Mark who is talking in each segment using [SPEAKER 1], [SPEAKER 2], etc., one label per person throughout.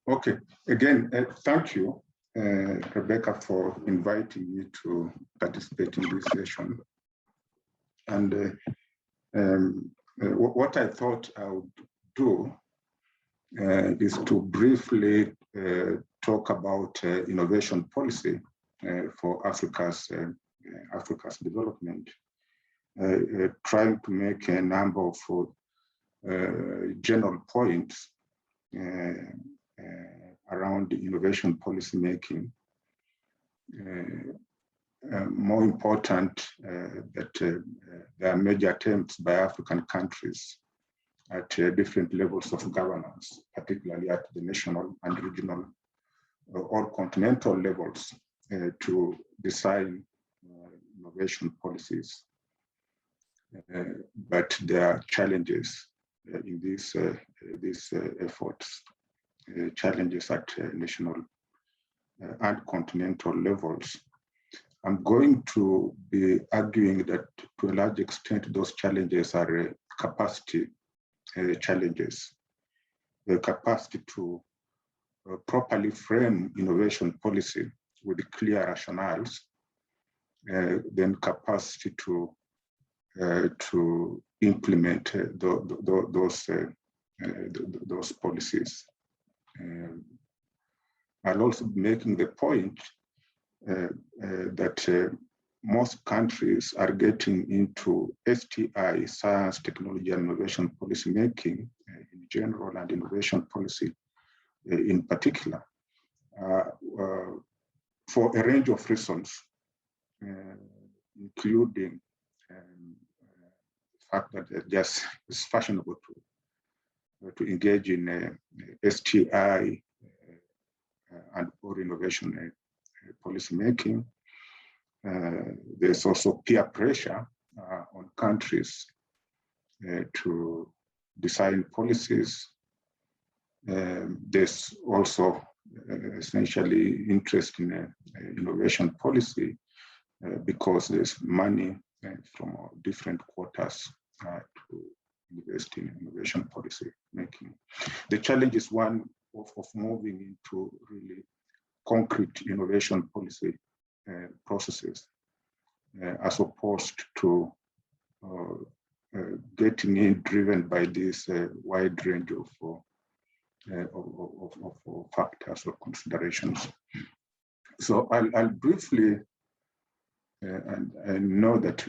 [SPEAKER 1] Okay, again, thank you, Rebecca, for inviting me to participate in this session. And what I thought I would do is to briefly talk about innovation policy for Africa's development, trying to make a number of general points around innovation policy making. More important that there are major attempts by African countries at different levels of governance, particularly at the national and regional or continental levels, to design innovation policies. But there are challenges in these efforts, challenges at national and continental levels. I'm going to be arguing that to a large extent, those challenges are capacity challenges, the capacity to properly frame innovation policy with clear rationales, then capacity to implement those policies. I'll also be making the point that most countries are getting into STI, science, technology, and innovation policy making in general, and innovation policy in particular, for a range of reasons, including the fact that it's fashionable to engage in STI and or innovation policy making. There's also peer pressure on countries to design policies. There's also essentially interest in innovation policy because there's money from different quarters to invest in innovation policy making. The challenge is one of moving into really concrete innovation policy processes, as opposed to getting in driven by this wide range of factors or considerations. So I'll briefly, and I know that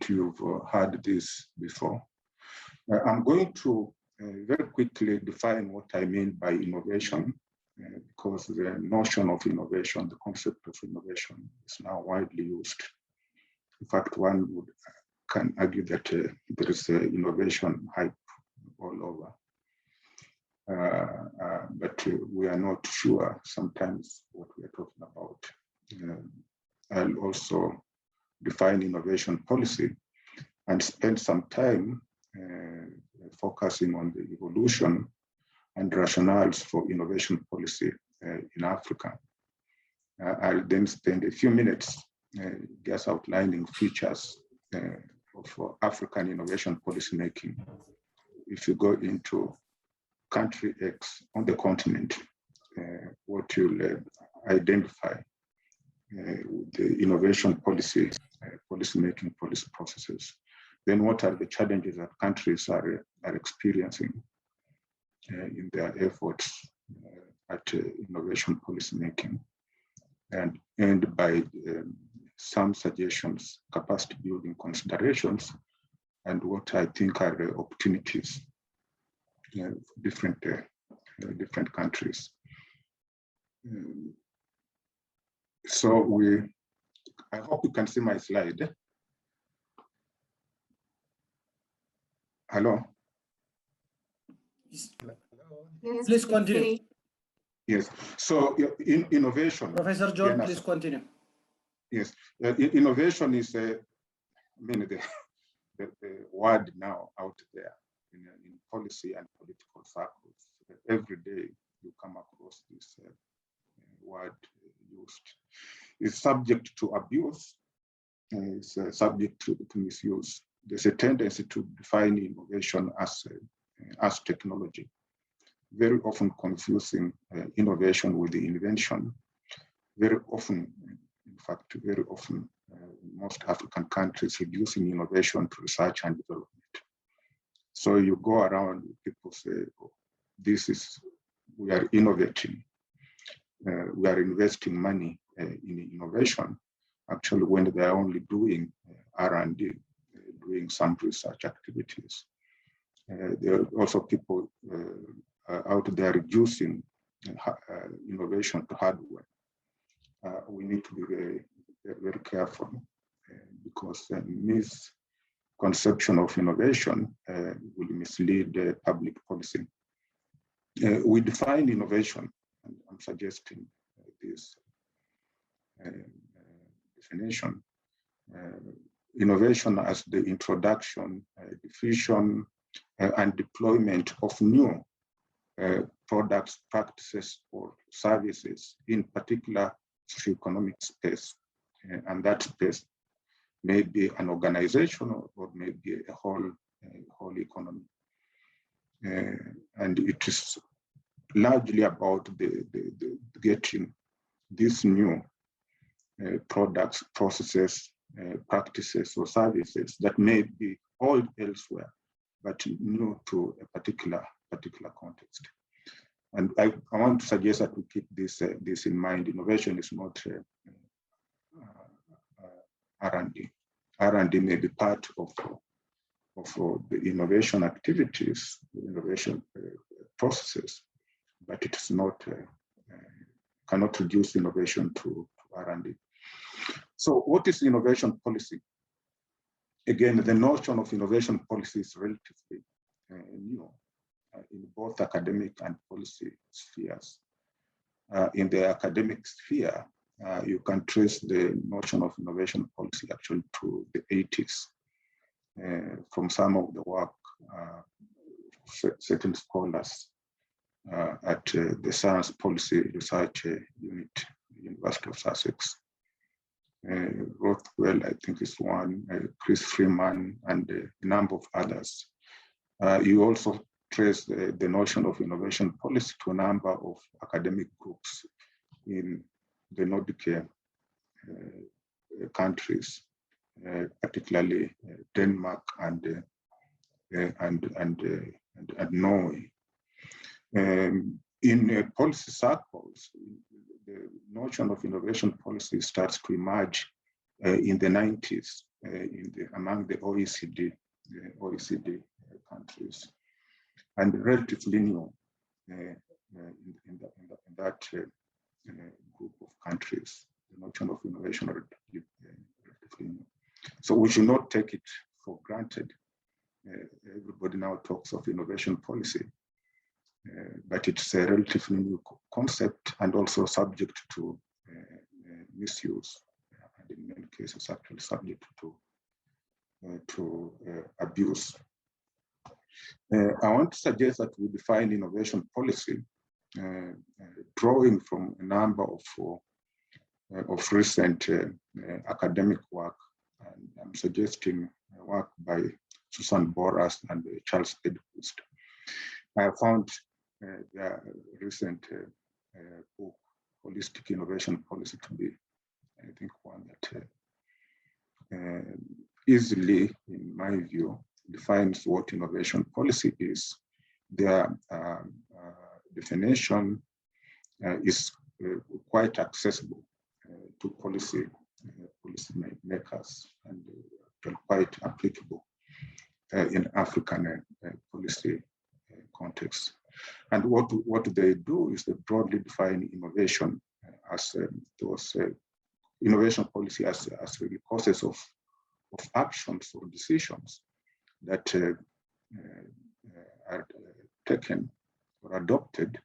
[SPEAKER 1] you've heard this before. I'm going to very quickly define what I mean by innovation, because the notion of innovation, the concept of innovation, is now widely used. In fact, one can argue that there is innovation hype all over, but we are not sure sometimes what we are talking about. I'll also define innovation policy and spend some time focusing on the evolution and rationales for innovation policy in Africa. I'll then spend a few minutes just outlining features of African innovation policy making. If you go into country X on the continent, what you'll identify the innovation policy, policy making, policy processes. Then what are the challenges that countries are experiencing in their efforts at innovation policy making, and end by some suggestions, capacity building considerations, and what I think are the opportunities for different countries. So I hope you can see my slide. Hello?
[SPEAKER 2] Yes, please continue.
[SPEAKER 1] Yes, so in innovation.
[SPEAKER 2] Professor John, please continue.
[SPEAKER 1] Yes, innovation is, the word now out there in policy and political circles. Every day you come across this word used. It's subject to abuse, it's subject to misuse. there's a tendency to define innovation as technology, very often confusing innovation with the invention. Very often, in fact, very often, in most African countries, reducing innovation to research and development. So you go around, people say, oh, we are innovating, we are investing money in innovation, actually when they are only doing R&D, doing some research activities. There are also people out there reducing innovation to hardware. We need to be very, very careful because misconception of innovation will mislead public policy. We define innovation, and I'm suggesting this definition. Innovation as the introduction, diffusion, and deployment of new products, practices, or services in particular socio-economic space. And that space may be an organization or may be a whole economy. And it is largely about the getting these new products, processes, practices, or services that may be old elsewhere, but new to a particular context. And I want to suggest that we keep this in mind. Innovation is not R&D. R&D may be part of the innovation activities, the innovation processes, but it is not, cannot reduce innovation to R&D. So what is innovation policy? Again, the notion of innovation policy is relatively new in both academic and policy spheres. In the academic sphere, you can trace the notion of innovation policy actually to the 80s from some of the work certain scholars at the Science Policy Research Unit, University of Sussex. Rothwell, I think, is one, Chris Freeman, and a number of others. You also trace the notion of innovation policy to a number of academic groups in the Nordic countries, particularly Denmark and Norway. In policy circles, the notion of innovation policy starts to emerge in the 90s among the OECD countries, and relatively new in that group of countries. The notion of innovation relatively new. So we should not take it for granted. Everybody now talks of innovation policy, but it's a relatively new concept and also subject to misuse, and in many cases actually subject to abuse. I want to suggest that we define innovation policy drawing from a number of recent academic work, and I'm suggesting work by Susan Boras and Charles Edquist. I found their recent book, Holistic Innovation Policy, to be, I think, one that easily, in my view, defines what innovation policy is. Their definition is quite accessible to policy makers and quite applicable in African policy context. And what they do is they broadly define innovation as innovation policy as really process of actions or decisions that are taken or adopted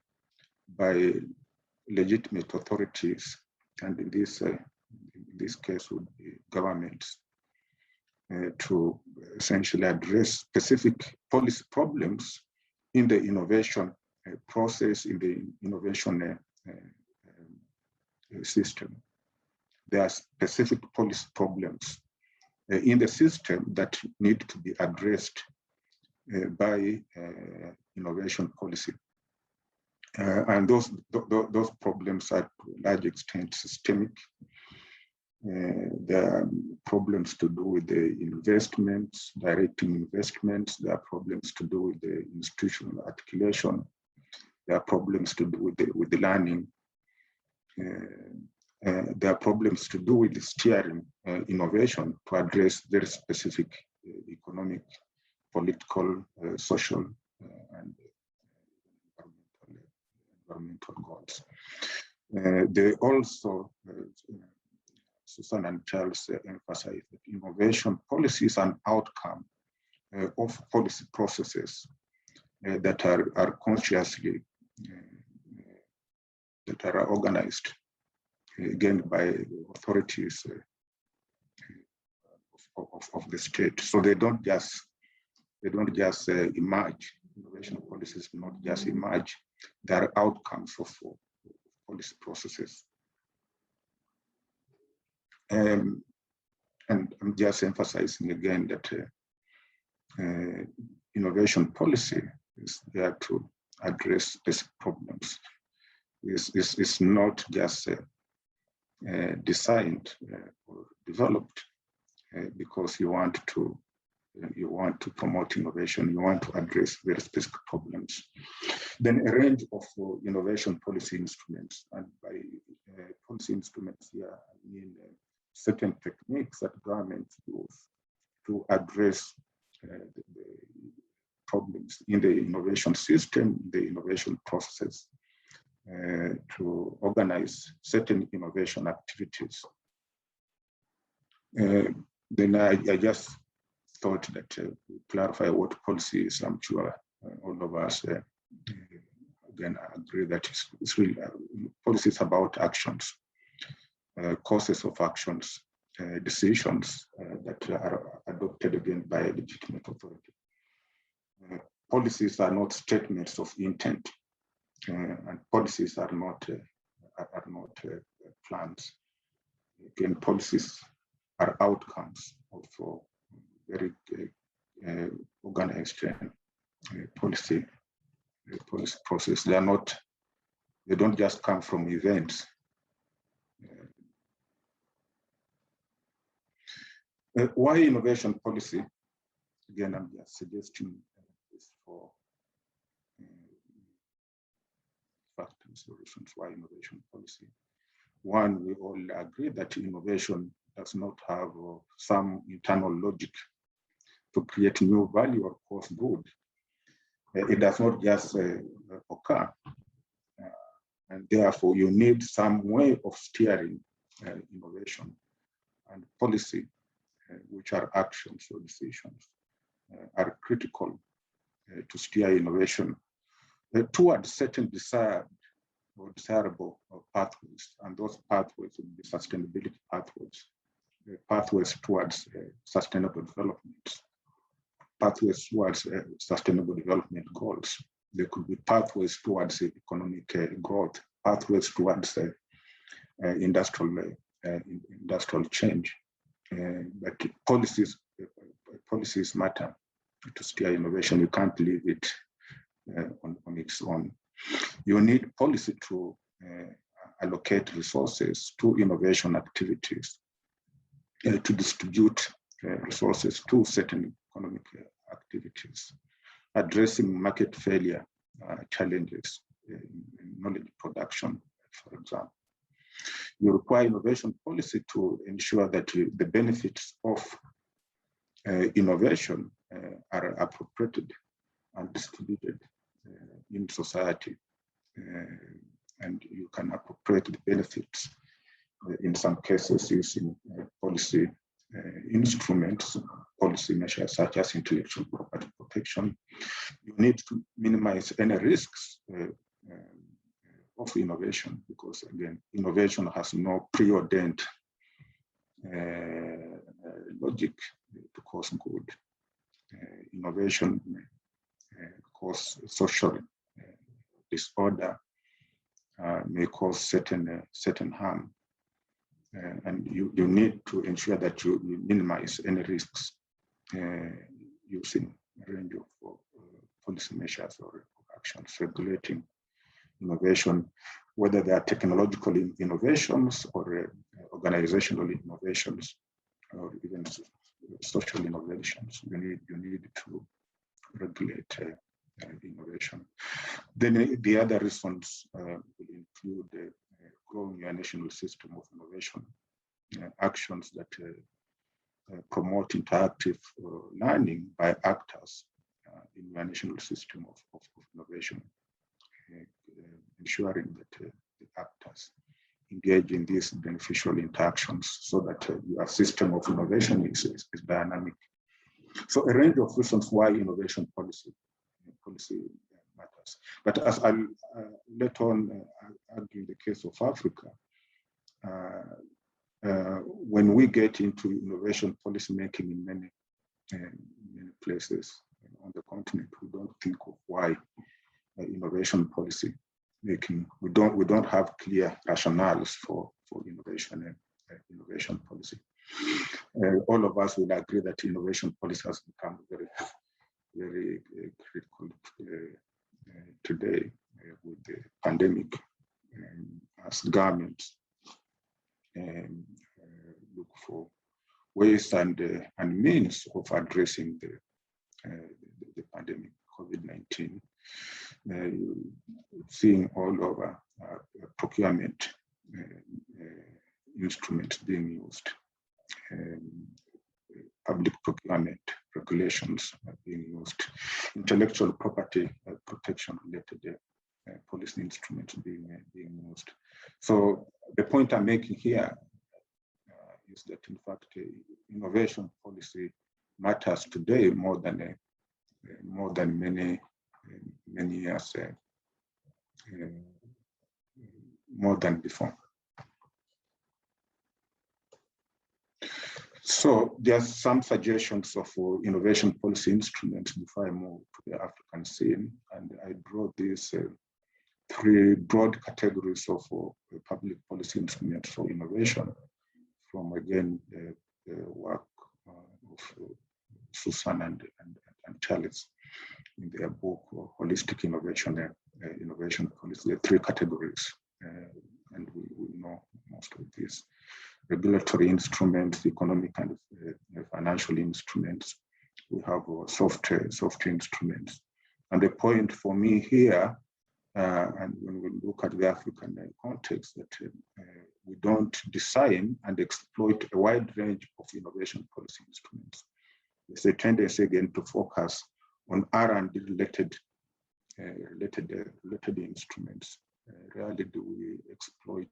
[SPEAKER 1] by legitimate authorities, and in this case would be governments, to essentially address specific policy problems in the innovation process, in the innovation system. There are specific policy problems in the system that need to be addressed by innovation policy. And those problems are to a large extent systemic. There are problems to do with the investments, directing investments. There are problems to do with the institutional articulation. There are problems to do with the learning. There are problems to do with the steering innovation to address very specific economic, political, social, and environmental goals. They also, Susan and Charles emphasize that innovation policy is an outcome of policy processes that are consciously, that are organized again by authorities of the state. So they don't just emerge. Innovation policies do not just emerge. They are outcomes of policy processes. And I'm just emphasizing again that innovation policy is there to address these problems. It's not just designed or developed because you want to promote innovation, you want to address very specific problems. Then a range of innovation policy instruments, and by policy instruments here, I mean certain techniques that governments use to address the problems in the innovation system, the innovation processes, to organize certain innovation activities. Then I just thought that to clarify what policy is. I'm sure all of us again agree that it's really policy is about actions, causes of actions, decisions that are adopted again by a legitimate authority. Policies are not statements of intent, and policies are not plans. Again, policies are outcomes of very organized policy process. They don't just come from events. Why innovation policy? Again, I'm just suggesting this for factors, solutions. Why innovation policy? One, we all agree that innovation does not have some internal logic to create new value or cause good. It does not just occur. And therefore, you need some way of steering innovation and policy, which are actions or decisions, are critical to steer innovation towards certain desired or desirable pathways. And those pathways would be sustainability pathways, pathways towards sustainable development, pathways towards sustainable development goals. There could be pathways towards economic growth, pathways towards industrial change. But policies matter to steer innovation. You can't leave it on its own. You need policy to allocate resources to innovation activities, to distribute resources to certain economic activities, addressing market failure challenges in knowledge production, for example. You require innovation policy to ensure that the benefits of innovation are appropriated and distributed in society. And you can appropriate the benefits in some cases using policy instruments, policy measures such as intellectual property protection. You need to minimize any risks of innovation, because again, innovation has no preordained logic to cause good. Innovation may cause social disorder, may cause certain harm. and you need to ensure that you minimize any risks using a range of policy measures or actions regulating innovation, whether they are technological innovations or organizational innovations or even social innovations. You need to regulate innovation. Then the other reasons will include growing your national system of innovation, actions that promote interactive learning by actors in your national system of innovation, ensuring that the actors engage in these beneficial interactions so that your system of innovation is dynamic. So a range of reasons why innovation policy matters. But as I'll later on argue in the case of Africa, when we get into innovation policy making in many places on the continent, we don't think of why innovation policy making. We don't have clear rationales for innovation policy. All of us will agree that innovation policy has become very critical today with the pandemic, as governments look for ways and means of addressing the pandemic, COVID-19. Seeing all over procurement instruments being used, public procurement regulations are being used, intellectual property protection related policy instruments being used. So the point I'm making here is that in fact innovation policy matters today more than many years more than before. So there are some suggestions of innovation policy instruments before I move to the African scene, and I draw these three broad categories of public policy instruments for innovation from, again, the work of Susan and Charles in their book, Holistic Innovation Policy. There are three categories, and we know most of these: regulatory instruments, economic and financial instruments. We have software instruments. And the point for me here, and when we look at the African context, that we don't design and exploit a wide range of innovation policy instruments. There's a tendency again to focus on R&D related instruments. Rarely do we exploit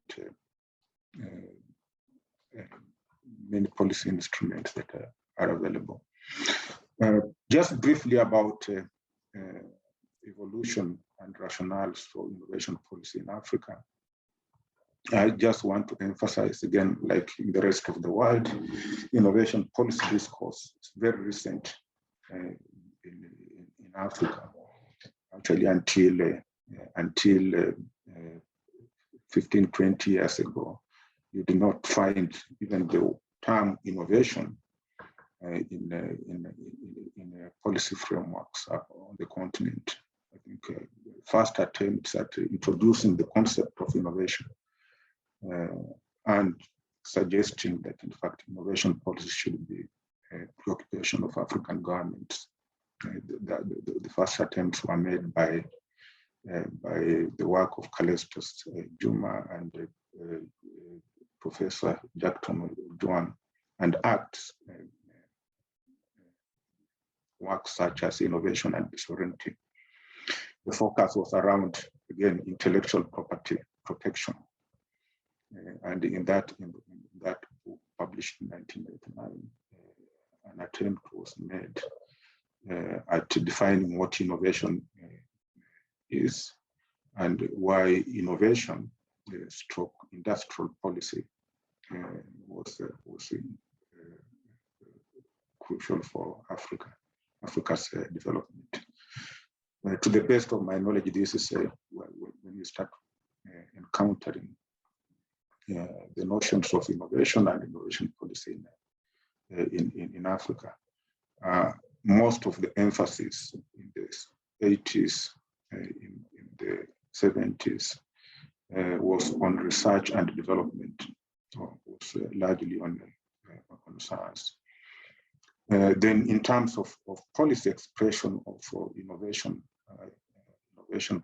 [SPEAKER 1] many policy instruments that are available. Just briefly about evolution and rationales for innovation policy in Africa. I just want to emphasize again, like in the rest of the world, innovation policy discourse is very recent in Africa. Actually, until 15, 20 years ago, you did not find even the term innovation in policy frameworks on the continent. I think first attempts at introducing the concept of innovation and suggesting that, in fact, innovation policy should be a preoccupation of African governments. The first attempts were made by the work of Calestus Juma and Professor Jackton Duan, and acts works such as innovation and sovereignty. The focus was around, again, intellectual property protection. And in that book published in 1989, an attempt was made at defining what innovation is and why innovation stroke industrial policy was crucial for Africa's development. To the best of my knowledge, this is when you start encountering the notions of innovation and innovation policy in Africa. Most of the emphasis in the 80s, in the 70s, was on research and development, was largely on science. Then in terms of policy expression of innovation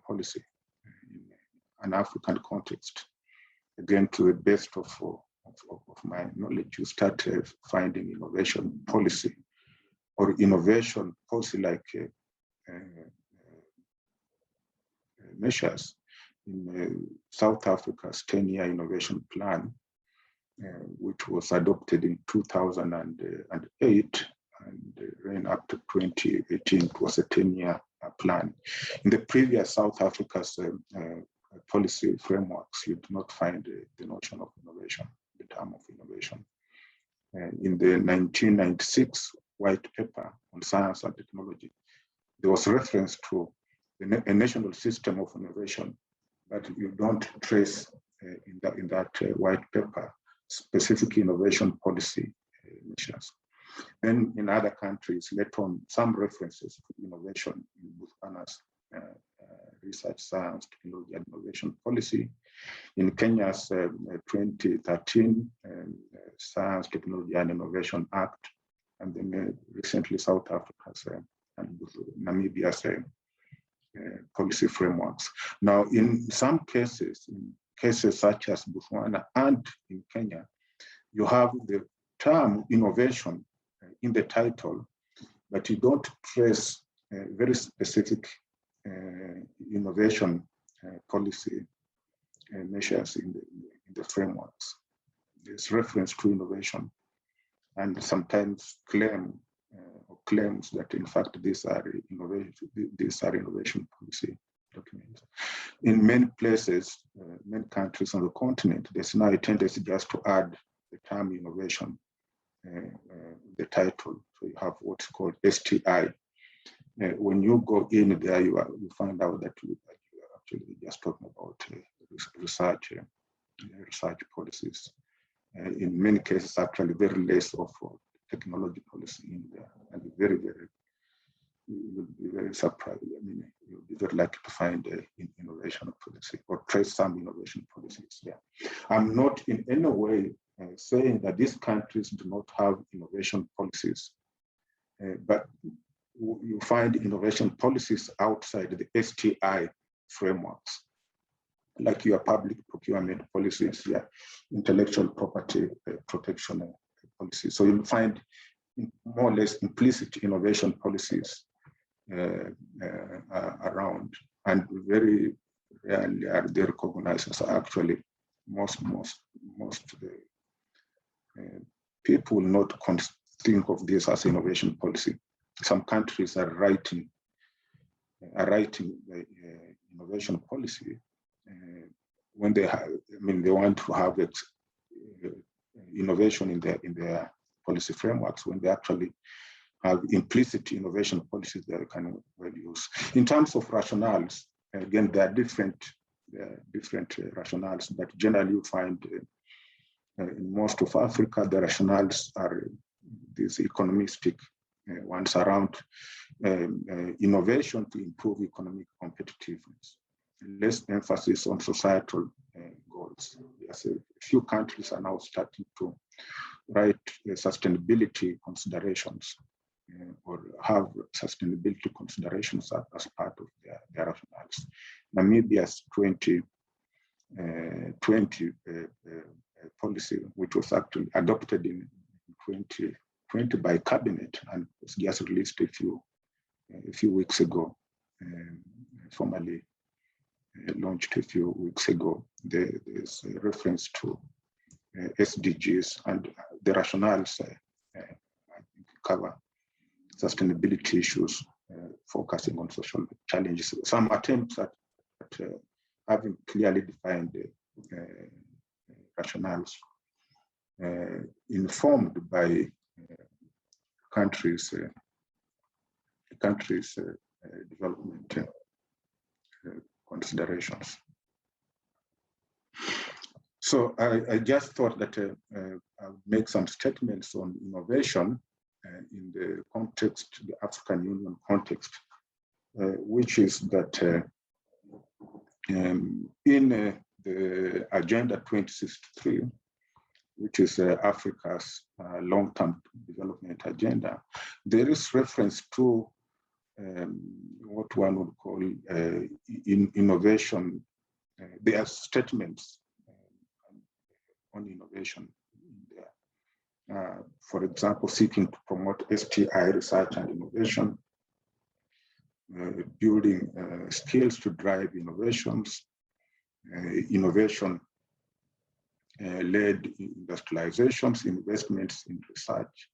[SPEAKER 1] policy in an African context, again, to the best of my knowledge, you start finding innovation policy or innovation policy like measures in South Africa's 10-year innovation plan, which was adopted in 2008 and ran up to 2018. It was a 10-year plan. In the previous South Africa's policy frameworks, you do not find the notion of innovation, the term of innovation. In the 1996 white paper on science and technology, there was reference to a national system of innovation, but you don't trace in that white paper specific innovation policy measures. Then in other countries, later on, some references to innovation in Botswana's research, science, technology, and innovation policy. In Kenya's 2013 Science, Technology, and Innovation Act, and then recently South Africa's and Namibia's policy frameworks. Now, in some cases, such as Botswana and in Kenya, you have the term innovation in the title, but you don't trace very specific innovation policy measures in the frameworks. There's reference to innovation, and sometimes claims that in fact these are innovation policy documents. In many places, many countries on the continent, there's now a tendency just to add the term innovation, the title. So you have what's called STI. When you go in there, you find out that you are actually just talking about research policies. In many cases, actually very less of technology policy in there, and you will be very surprised. I mean, you'll be very likely to find innovation policy or trace some innovation policies there. I'm not in any way saying that these countries do not have innovation policies, but you find innovation policies outside the STI frameworks, like your public procurement policies, your intellectual property protection policies. So you'll find more or less implicit innovation policies around, and very rarely are they recognized as actually most people will not think of this as innovation policy. Some countries are writing the innovation policy when they have, they want to have innovation in their policy frameworks, when they actually have implicit innovation policies that they can well use. In terms of rationales, again, there are different rationales, but generally you find in most of Africa, the rationales are these economistic ones around innovation to improve economic competitiveness, less emphasis on societal goals. Yes, a few countries are now starting to write sustainability considerations or have sustainability considerations as part of their rationales. Namibia's 2020 policy, which was actually adopted in 2020 by cabinet and was just released a few weeks ago, formally launched a few weeks ago. There's a reference to SDGs, and the rationales I think cover sustainability issues, focusing on social challenges. Some attempts at having clearly defined rationales informed by countries' development considerations. So I just thought that I would make some statements on innovation in the context, the African Union context, which is that in the Agenda 2063, which is Africa's long-term development agenda, there is reference to what one would call innovation. There are statements on innovation in there. For example, seeking to promote STI research and innovation, building skills to drive innovations, innovation led industrializations, investments in research,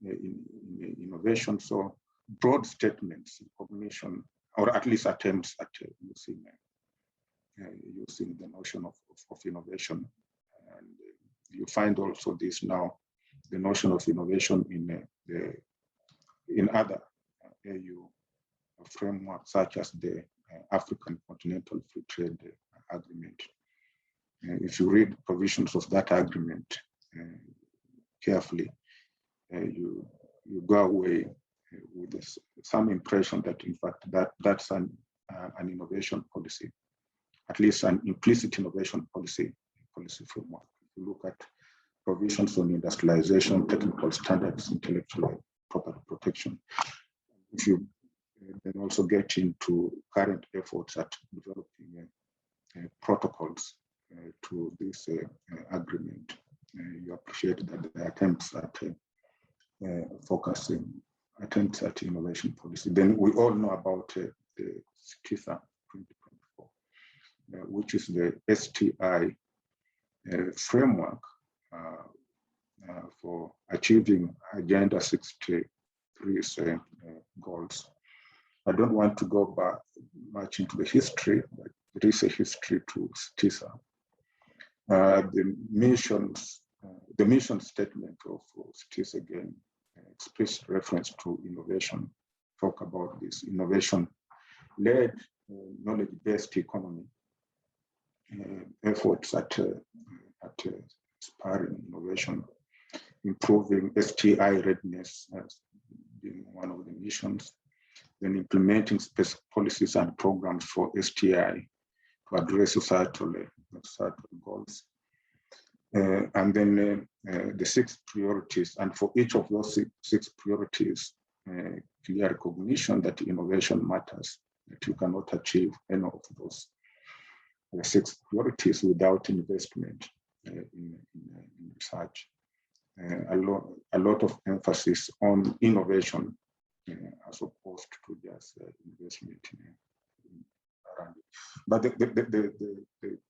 [SPEAKER 1] in innovation. So broad statements, recognition, or at least attempts at using the notion of innovation. And you find also this now, the notion of innovation in other AU frameworks, such as the African Continental Free Trade Agreement. If you read provisions of that agreement carefully, you go away with some impression that, in fact, that's an innovation policy, at least an implicit innovation policy framework. If you look at provisions on industrialization, technical standards, intellectual property protection, if you then also get into current efforts at developing protocols to this agreement, you appreciate that the attempts at focusing, attempts at innovation policy. Then we all know about the STISA 2024, which is the STI framework for achieving Agenda 63's goals. I don't want to go back much into the history, but there is a history to STISA. The mission statement of STISA, again, explicit reference to innovation, talk about this innovation-led, knowledge-based economy, efforts at spurring innovation, improving STI readiness as being one of the missions, then implementing specific policies and programs for STI to address societal goals. And then the 6 priorities, and for each of those six priorities, clear recognition that innovation matters, that you cannot achieve any of those 6 priorities without investment in research. A lot of emphasis on innovation as opposed to just investment in R&D. But the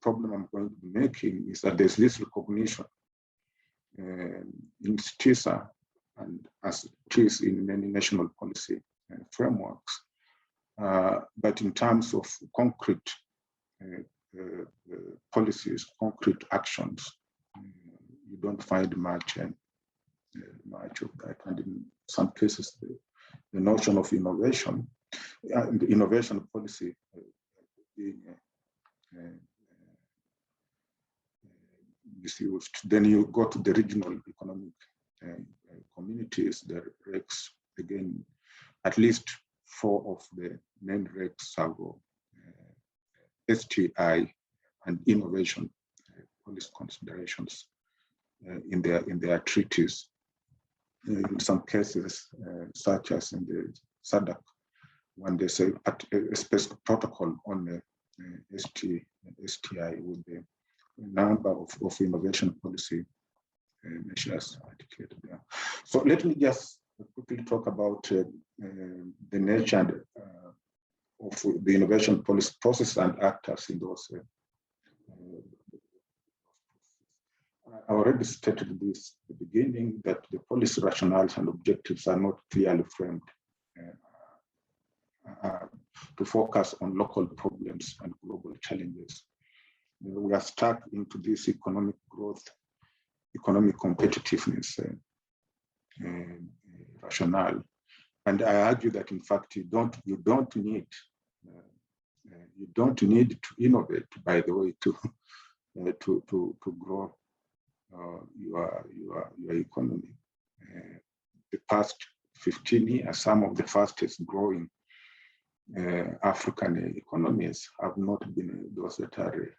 [SPEAKER 1] problem I'm going to be making is that there's this recognition in STISA, and as it is in many national policy frameworks, but in terms of concrete policies, concrete actions, you don't find much of that. And in some cases, the notion of innovation, the innovation policy being misused. Then you go to the regional economic communities, the RECs, again, at least 4 of the main RECs have STI and innovation policy considerations in their treaties. In some cases, such as in the SADC, when they say a specific protocol on the STI with the number of innovation policy measures articulated there. So let me just quickly talk about the nature of the innovation policy process and actors in those. I already stated this at the beginning, that the policy rationales and objectives are not clearly framed to focus on local problems and global challenges. We are stuck into this economic growth, economic competitiveness rationale. And I argue that, in fact, you don't need to innovate, by the way, to to grow your economy. The past 15 years, some of the fastest growing African economies have not been those that are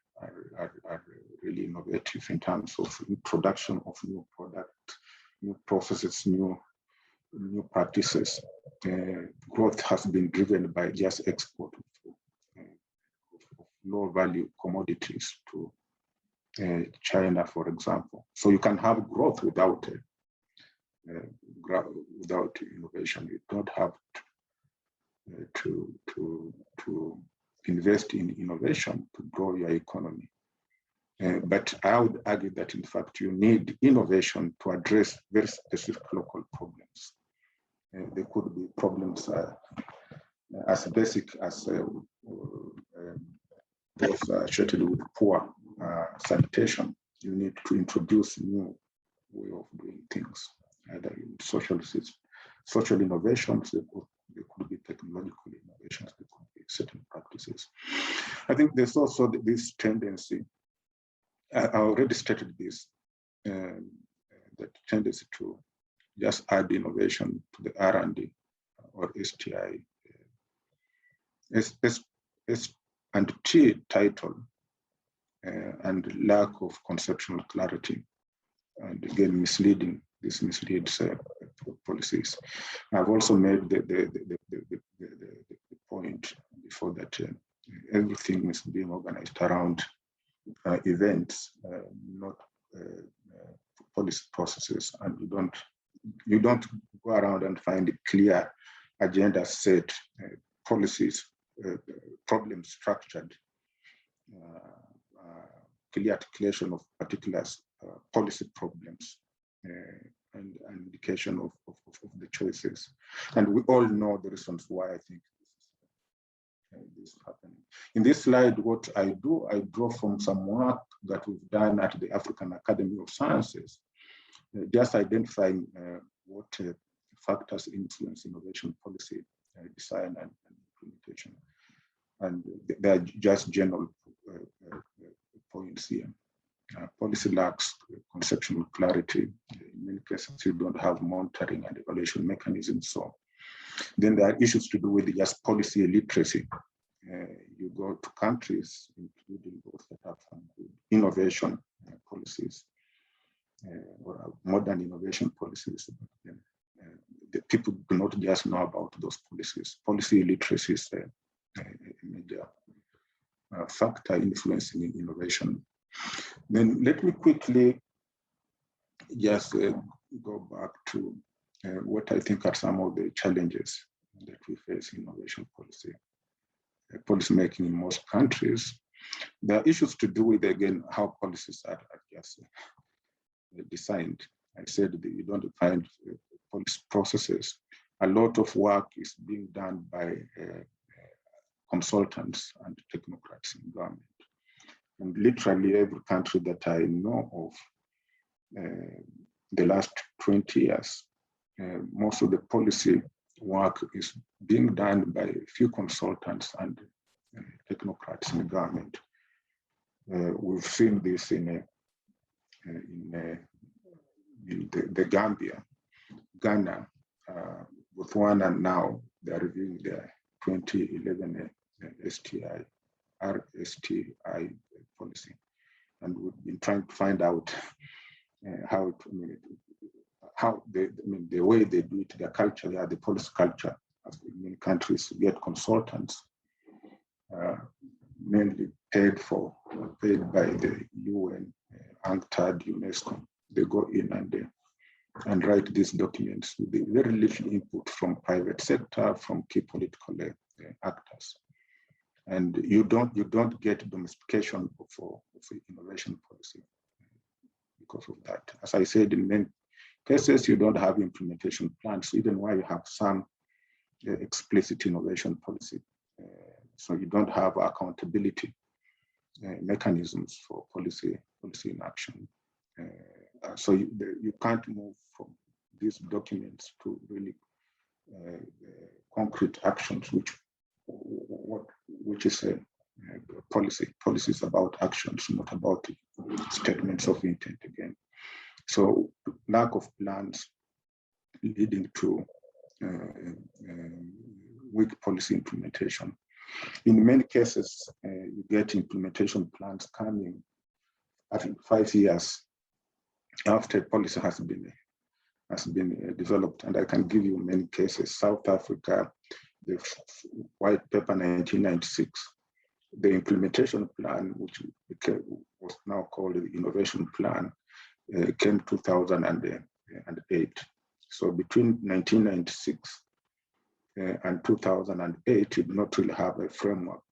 [SPEAKER 1] really innovative in terms of introduction of new products, new processes, new practices. Growth has been driven by just export of low value commodities to China, for example. So you can have growth without innovation. You don't have to invest in innovation to grow your economy. But I would argue that, in fact, you need innovation to address very specific local problems. There could be problems as basic as those associated with poor sanitation. You need to introduce new way of doing things, either in social innovations. There could be technological innovations. There could be certain practices. I think there's also this tendency. I already stated this, that tendency to just add innovation to the R&D or STI, and T title, and lack of conceptual clarity, and again misleading. This misleads policies. I've also made the point before that everything is being organized around events, not policy processes, and you don't go around and find a clear agenda set, policies, problem structured, clear articulation of particular policy problems, and indication of the choices. And we all know the reasons why I think this is happening. In this slide, what I do, I draw from some work that we've done at the African Academy of Sciences, just identifying what factors influence innovation policy design and implementation. And they are just general points here. Policy lacks conceptual clarity. In many cases, you don't have monitoring and evaluation mechanisms. So then there are issues to do with just policy literacy. You go to countries, including those that have some good innovation policies, or modern innovation policies. The people do not just know about those policies. Policy literacy is a major factor influencing innovation. Then let me quickly just go back to what I think are some of the challenges that we face in innovation policy. Policy making in most countries. There are issues to do with, again, how policies are just designed. I said that you don't find policy processes. A lot of work is being done by consultants and technocrats in government. And literally every country that I know of, the last 20 years, most of the policy work is being done by a few consultants and technocrats in the government. We've seen this in the Gambia, Ghana, Botswana, and now they're reviewing their 2011 RSTI policy. And we've been trying to find out how the way they do it, their culture, the policy culture. As in many countries, get consultants, mainly paid by the UN, UNCTAD, UNESCO. They go in and write these documents with very little input from private sector, from key political actors. And you don't get domestication for innovation policy because of that. As I said, in many cases, you don't have implementation plans, even while you have some explicit innovation policy. So you don't have accountability mechanisms for policy in action. So you can't move from these documents to really concrete actions, which is policy. Policy is about actions, not about statements of intent again. So lack of plans leading to weak policy implementation. In many cases, you get implementation plans coming, I think, 5 years after policy has been developed, and I can give you many cases. South Africa, the White Paper 1996, the implementation plan, which was now called the Innovation Plan, came 2008. So between 1996 and 2008, you did not really have a framework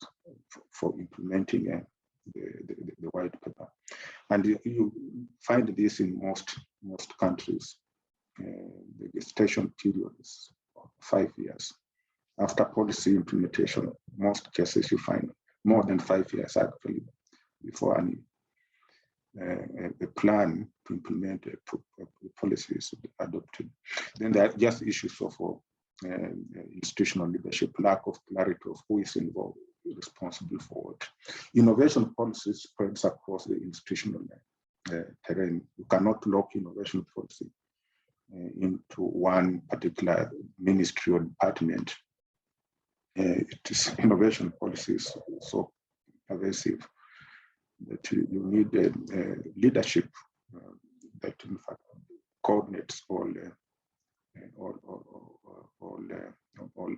[SPEAKER 1] for implementing the White Paper. And you find this in most countries. The gestation period is 5 years. After policy implementation, most cases you find more than 5 years actually before any a plan to implement a policy is adopted. Then there are just issues of institutional leadership, lack of clarity of who is involved, responsible for what. Innovation policy spreads across the institutional terrain. You cannot lock innovation policy into one particular ministry or department. Innovation policy is so pervasive that you need leadership that in fact coordinates all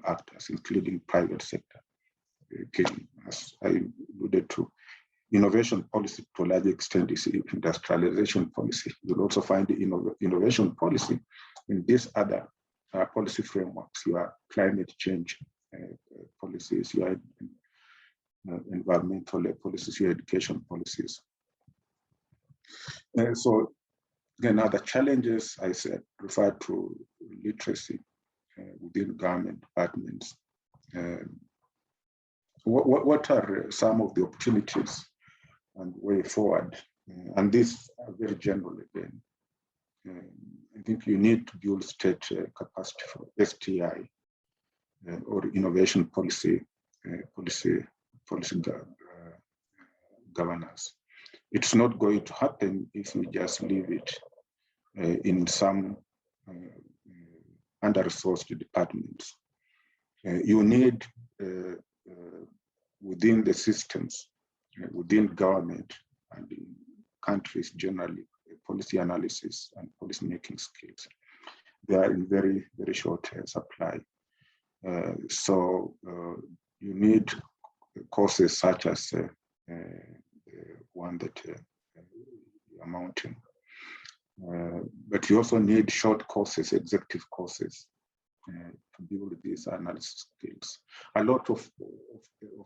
[SPEAKER 1] actors, including private sector. Again, as I alluded to, innovation policy to a large extent is industrialization policy. You'll also find the innovation policy in these other policy frameworks. Your climate change policies, your environmental policies, your education policies. So again, other challenges I said refer to literacy within government departments. What are some of the opportunities and way forward? And these are very general again. I think you need to build state capacity for STI or innovation policy governance. It's not going to happen if we just leave it in some under-resourced departments. You need within the systems, within government and in countries generally, policy analysis and policy making skills. They are in very, very short supply. So you need courses such as one that you are mounting. But you also need short courses, executive courses, to build these analysis skills. A lot of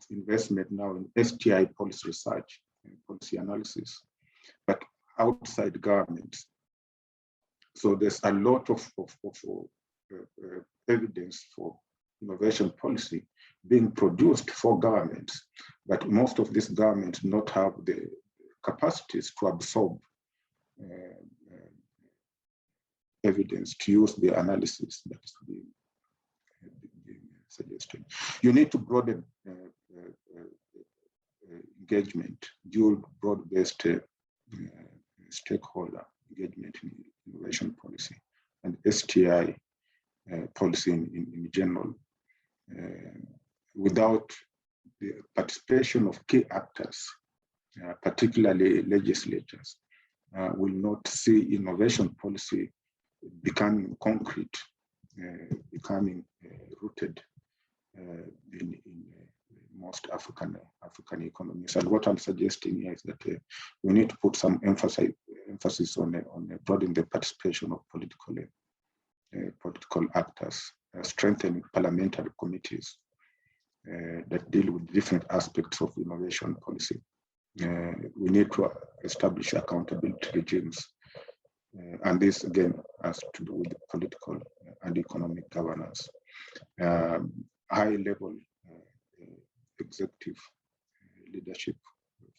[SPEAKER 1] investment now in STI policy research and policy analysis, but outside governments. So there's a lot of evidence for innovation policy being produced for governments, but most of these governments do not have the capacities to absorb evidence, to use the analysis that is being suggested. You need to broaden engagement, dual broad-based stakeholder engagement in innovation policy and STI policy in general. Without the participation of key actors, particularly legislators, will not see innovation policy becoming concrete, becoming rooted in most African economies. And what I'm suggesting here is that we need to put some emphasis on broadening the participation of political actors, strengthening parliamentary committees that deal with different aspects of innovation policy. We need to establish accountability regimes. And this, again, has to do with political and economic governance. High-level executive leadership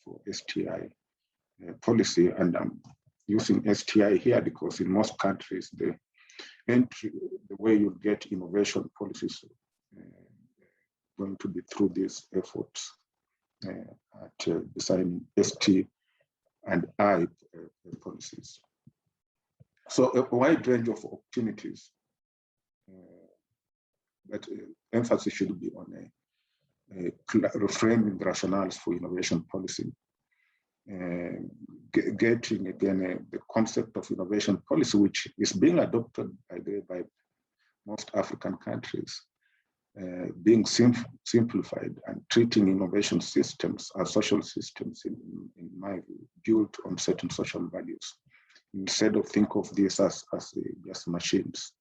[SPEAKER 1] for STI policy. And I'm using STI here because in most countries, the way you get innovation policies going to be through these efforts at designing ST and I policies. So a wide range of opportunities, but emphasis should be on reframing rationales for innovation policy, getting again the concept of innovation policy, which is being adopted by most African countries, being simplified and treating innovation systems as social systems, in my view, built on certain social values, instead of think of this as just machines,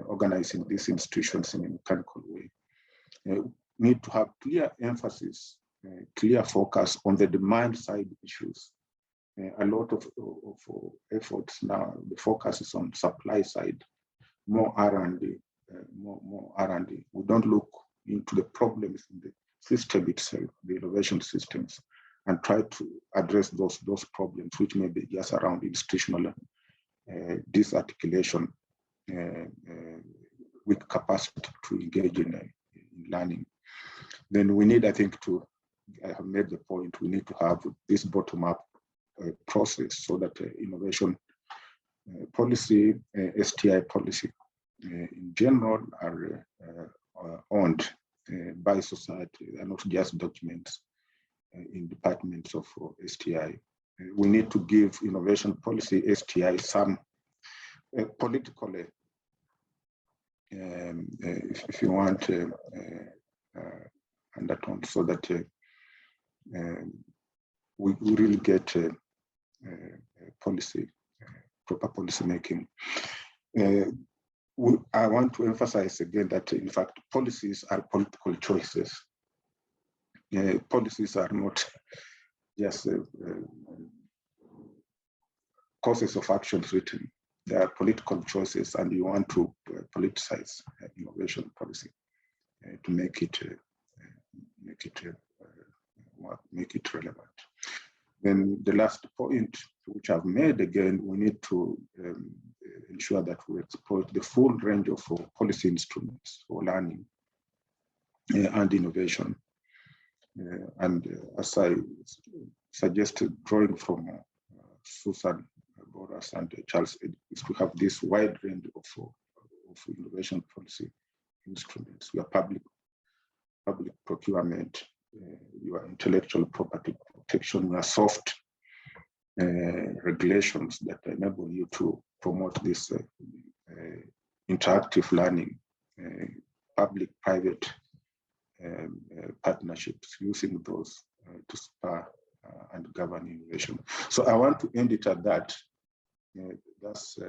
[SPEAKER 1] organizing these institutions in a mechanical way. Need to have clear emphasis, clear focus on the demand side issues. A lot of efforts now, the focus is on supply side, more R&D, more R&D. We don't look into the problems in the system itself, the innovation systems, and try to address those problems, which may be just around institutional disarticulation, weak capacity to engage in learning. Then we need, I think, I have made the point, we need to have this bottom-up process so that innovation policy, STI policy in general are owned by society. They are not just documents in departments of STI. We need to give innovation policy, STI, some politically, if you want, undertone, so that we really get policy, proper policy making. I want to emphasize again that, in fact, policies are political choices. Policies are not just courses of actions written. They are political choices, and you want to politicize innovation policy to make it relevant. Then the last point, which I've made again, we need to ensure that we exploit the full range of policy instruments for learning and innovation. And as I suggested, drawing from Susan Boras and Charles, is to have this wide range of innovation policy instruments. Your public procurement, your intellectual property protection, your soft regulations that enable you to promote this interactive learning, public-private partnerships, using those to spur and govern innovation. So I want to end it at that. That's